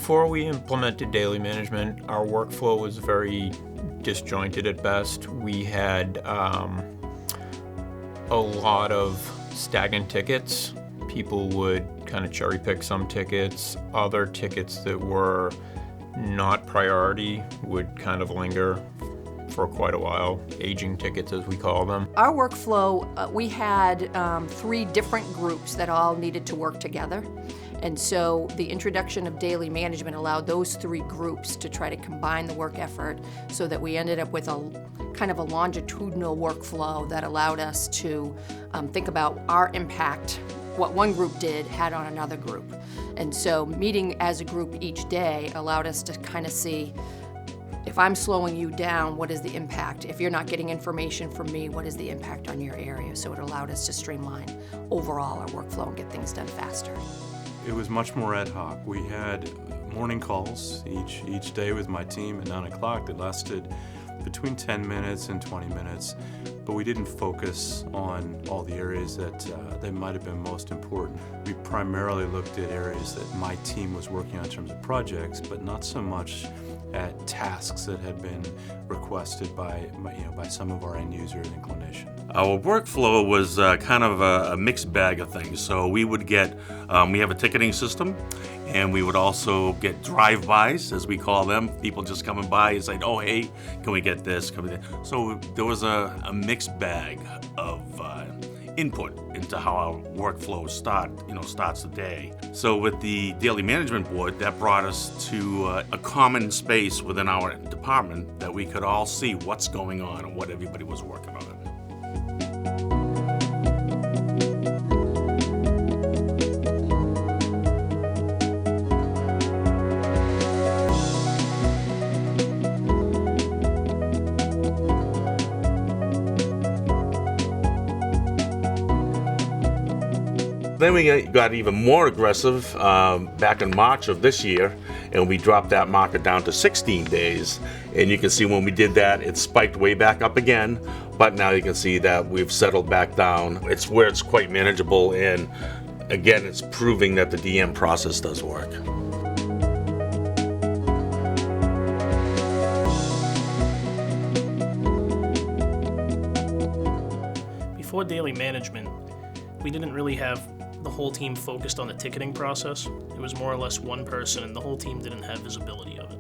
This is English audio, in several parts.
Before we implemented daily management, our workflow was very disjointed at best. We had a lot of stagnant tickets. People would kind of cherry pick some tickets. Other tickets that were not priority would kind of linger for quite a while, aging tickets as we call them. Our workflow, we had 3 different groups that all needed to work together. And so the introduction of daily management allowed those 3 groups to try to combine the work effort so that we ended up with a kind of a longitudinal workflow that allowed us to think about our impact, what one group did had on another group. And so meeting as a group each day allowed us to kind of see, if I'm slowing you down, what is the impact? If you're not getting information from me, what is the impact on your area? So it allowed us to streamline overall our workflow and get things done faster. It was much more ad hoc. We had morning calls each day with my team at 9 o'clock that lasted between 10 minutes and 20 minutes, but we didn't focus on all the areas that might have been most important. We primarily looked at areas that my team was working on in terms of projects, but not so much at tasks that had been requested by some of our end users and clinicians. Our workflow was kind of a mixed bag of things. So we would get, we have a ticketing system, and we would also get drive-bys, as we call them. People just coming by and saying, oh, hey, can we get this? Can we get that? So there was a mixed bag of input into how our workflow starts the day. So with the daily management board, that brought us to a common space within our department that we could all see what's going on and what everybody was working on. Then we got even more aggressive back in March of this year, and we dropped that marker down to 16 days. And you can see when we did that, it spiked way back up again, but now you can see that we've settled back down. It's where it's quite manageable, and again, it's proving that the DM process does work. Before daily management, we didn't really have the whole team focused on the ticketing process. It was more or less one person, and the whole team didn't have visibility of it.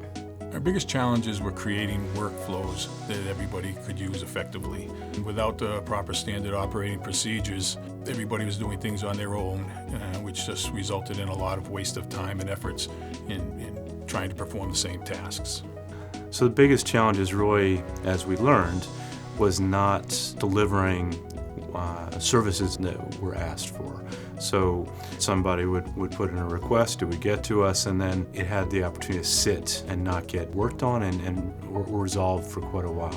Our biggest challenges were creating workflows that everybody could use effectively. Without the proper standard operating procedures, everybody was doing things on their own, which just resulted in a lot of waste of time and efforts in trying to perform the same tasks. So the biggest challenges really, as we learned, was not delivering services that were asked for. So somebody would put in a request, it would get to us, and then it had the opportunity to sit and not get worked on and resolved for quite a while.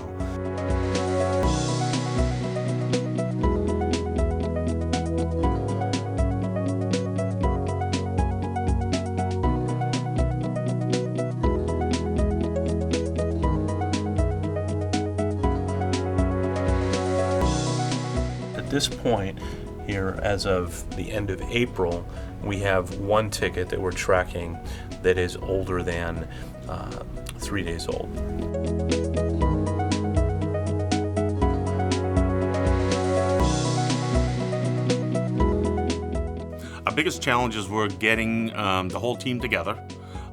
At this point, here as of the end of April, we have 1 ticket that we're tracking that is older than 3 days old. Our biggest challenges were getting the whole team together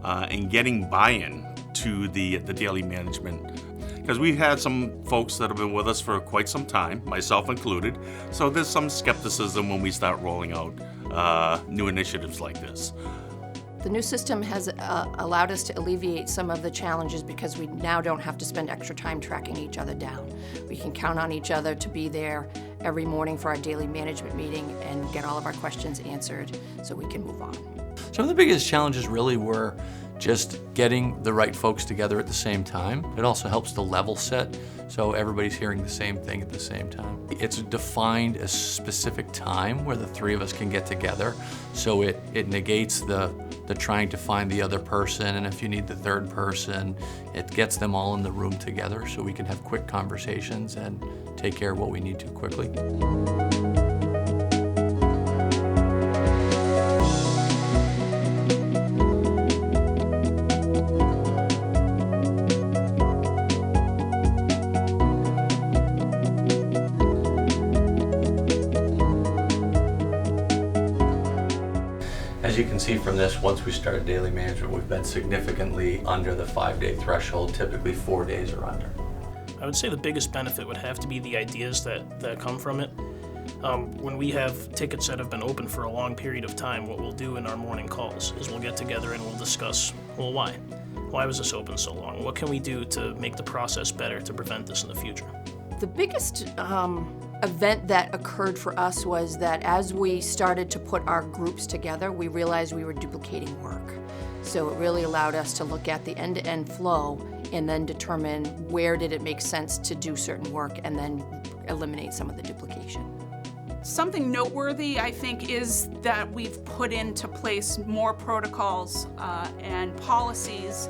and getting buy-in to the daily management. Because we've had some folks that have been with us for quite some time, myself included, so there's some skepticism when we start rolling out new initiatives like this. The new system has allowed us to alleviate some of the challenges because we now don't have to spend extra time tracking each other down. We can count on each other to be there every morning for our daily management meeting and get all of our questions answered so we can move on. Some of the biggest challenges really were just getting the right folks together at the same time. It also helps to level set so everybody's hearing the same thing at the same time. It's defined a specific time where the 3 of us can get together, so it negates the trying to find the other person, and if you need the 3rd person, it gets them all in the room together so we can have quick conversations and take care of what we need to quickly. you can see from this, once we started daily management, we've been significantly under the 5-day threshold, typically 4 days or under. I would say the biggest benefit would have to be the ideas that come from it. When we have tickets that have been open for a long period of time, what we'll do in our morning calls is we'll get together and we'll discuss, well, why? Why was this open so long? What can we do to make the process better to prevent this in the future? The biggest event that occurred for us was that as we started to put our groups together, we realized we were duplicating work. So it really allowed us to look at the end-to-end flow and then determine where did it make sense to do certain work and then eliminate some of the duplication. Something noteworthy, I think, is that we've put into place more protocols and policies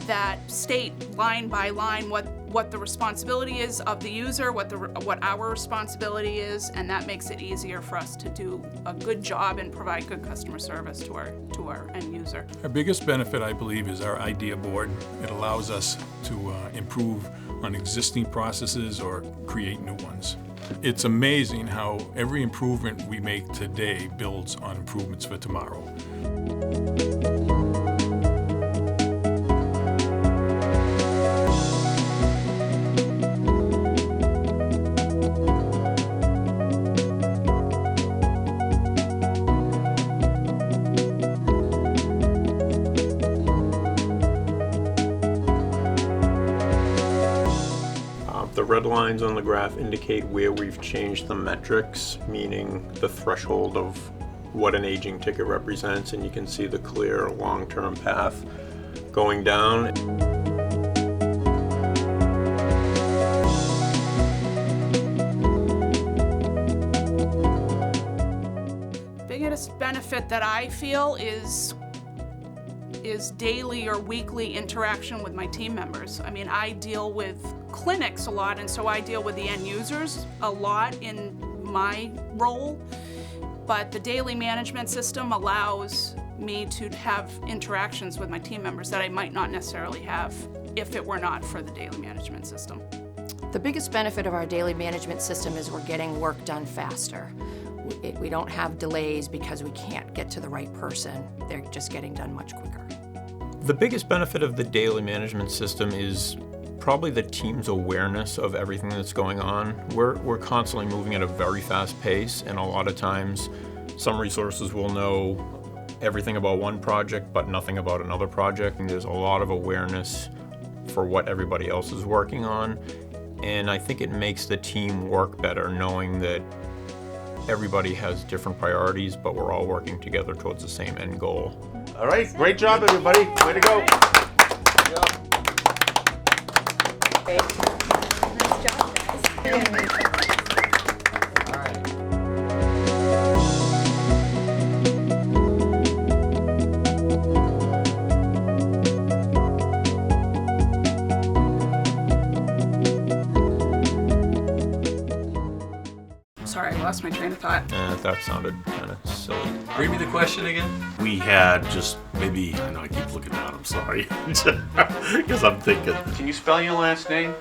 that state line by line what the responsibility is of the user, what our responsibility is, and that makes it easier for us to do a good job and provide good customer service to our end user. Our biggest benefit, I believe, is our idea board. It allows us to improve on existing processes or create new ones. It's amazing how every improvement we make today builds on improvements for tomorrow. The red lines on the graph indicate where we've changed the metrics, meaning the threshold of what an aging ticket represents, and you can see the clear long-term path going down. Biggest benefit that I feel is daily or weekly interaction with my team members. I mean, I deal with clinics a lot, and so I deal with the end users a lot in my role, but the daily management system allows me to have interactions with my team members that I might not necessarily have if it were not for the daily management system. The biggest benefit of our daily management system is we're getting work done faster. We don't have delays because we can't get to the right person. They're just getting done much quicker. The biggest benefit of the daily management system is probably the team's awareness of everything that's going on. We're constantly moving at a very fast pace, and a lot of times some resources will know everything about one project but nothing about another project, and there's a lot of awareness for what everybody else is working on, and I think it makes the team work better knowing that everybody has different priorities, but we're all working together towards the same end goal. All right, great job, everybody. Way to go. Nice job, guys. Sorry, I lost my train of thought. That sounded kind of silly. Read me the question again. We had just maybe, I know I keep looking down, I'm sorry. Because I'm thinking. Can you spell your last name?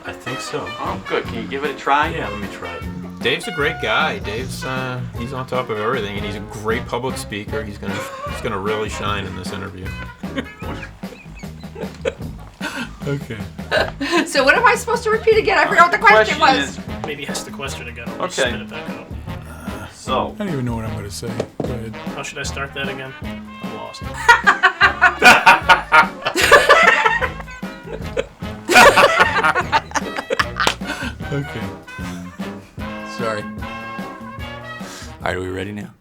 I think so. Oh, good. Can you give it a try? Yeah, let me try it. Dave's a great guy. Dave's he's on top of everything, and he's a great public speaker. He's gonna really shine in this interview. Okay. So what am I supposed to repeat again? I forgot what the question was. Maybe ask the question again. I'll Okay. spit it back out. So, I don't even know what I'm going to say. Go ahead. How should I start that again? I'm lost. Okay. Sorry. All right, are we ready now?